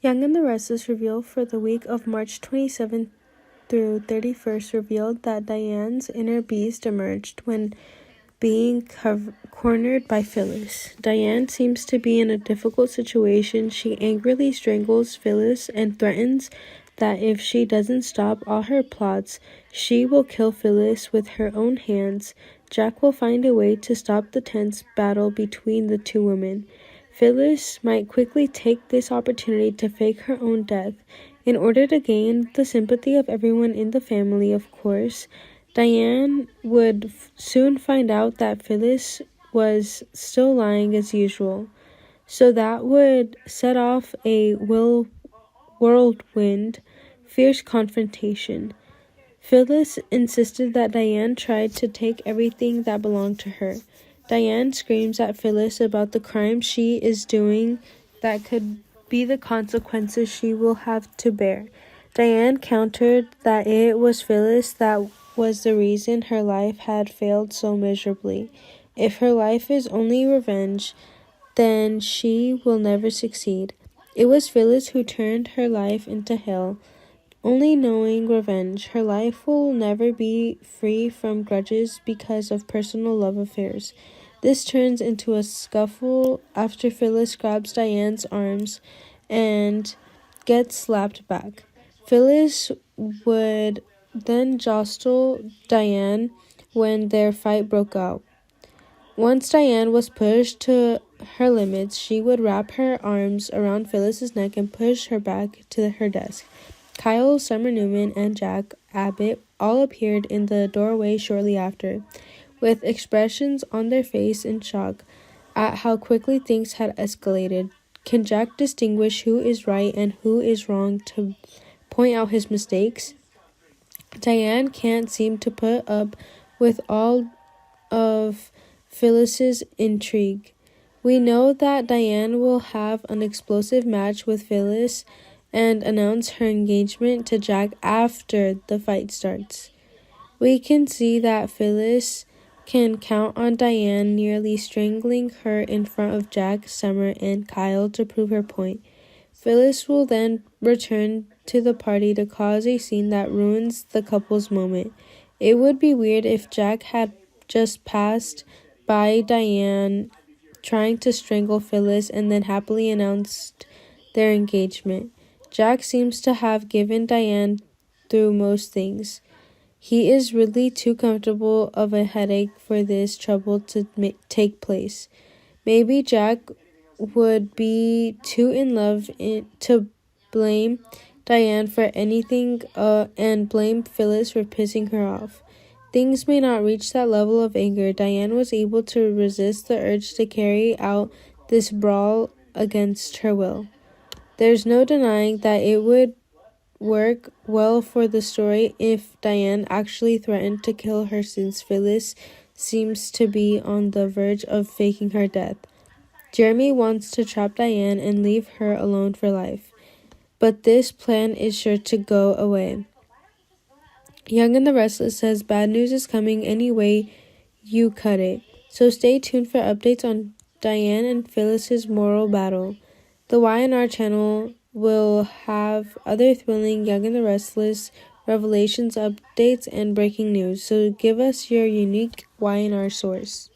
Young and the Restless reveal for the week of March 27th through 31st revealed that Diane's inner beast emerged when being cornered by Phyllis. Diane seems to be in a difficult situation. She angrily strangles Phyllis and threatens that if she doesn't stop all her plots, she will kill Phyllis with her own hands. Jack will find a way to stop the tense battle between the two women. Phyllis might quickly take this opportunity to fake her own death. In order to gain the sympathy of everyone in the family, of course, Diane would soon find out that Phyllis was still lying as usual. So that would set off a whirlwind, fierce confrontation. Phyllis insisted that Diane tried to take everything that belonged to her. Diane screams at Phyllis about the crime she is doing that could be the consequences she will have to bear. Diane countered that it was Phyllis that was the reason her life had failed so miserably. If her life is only revenge, then she will never succeed. It was Phyllis who turned her life into hell. Only knowing revenge, her life will never be free from grudges because of personal love affairs. This turns into a scuffle after Phyllis grabs Diane's arms and gets slapped back. Phyllis would then jostle Diane when their fight broke out. Once Diane was pushed to her limits, she would wrap her arms around Phyllis's neck and push her back to her desk. Kyle, Summer Newman, and Jack Abbott all appeared in the doorway shortly after, with expressions on their face in shock at how quickly things had escalated. Can Jack distinguish who is right and who is wrong to point out his mistakes? Diane can't seem to put up with all of Phyllis's intrigue. We know that Diane will have an explosive match with Phyllis and announce her engagement to Jack after the fight starts. We can see that Phyllis can count on Diane nearly strangling her in front of Jack, Summer, and Kyle to prove her point. Phyllis will then return to the party to cause a scene that ruins the couple's moment. It would be weird if Jack had just passed by Diane trying to strangle Phyllis and then happily announced their engagement. Jack seems to have given Diane through most things. He is really too comfortable of a headache for this trouble to take place. Maybe Jack would be too in love to blame Diane for anything and blame Phyllis for pissing her off. Things may not reach that level of anger. Diane was able to resist the urge to carry out this brawl against her will. There's no denying that it would work well for the story if Diane actually threatened to kill her, since Phyllis seems to be on the verge of faking her death. Jeremy wants to trap Diane and leave her alone for life, but this plan is sure to go away. Young and the Restless says bad news is coming any way you cut it, so stay tuned for updates on Diane and Phyllis's moral battle. The Y&R channel will have other thrilling Young and the Restless revelations, updates, and breaking news, so give us your unique Y&R source.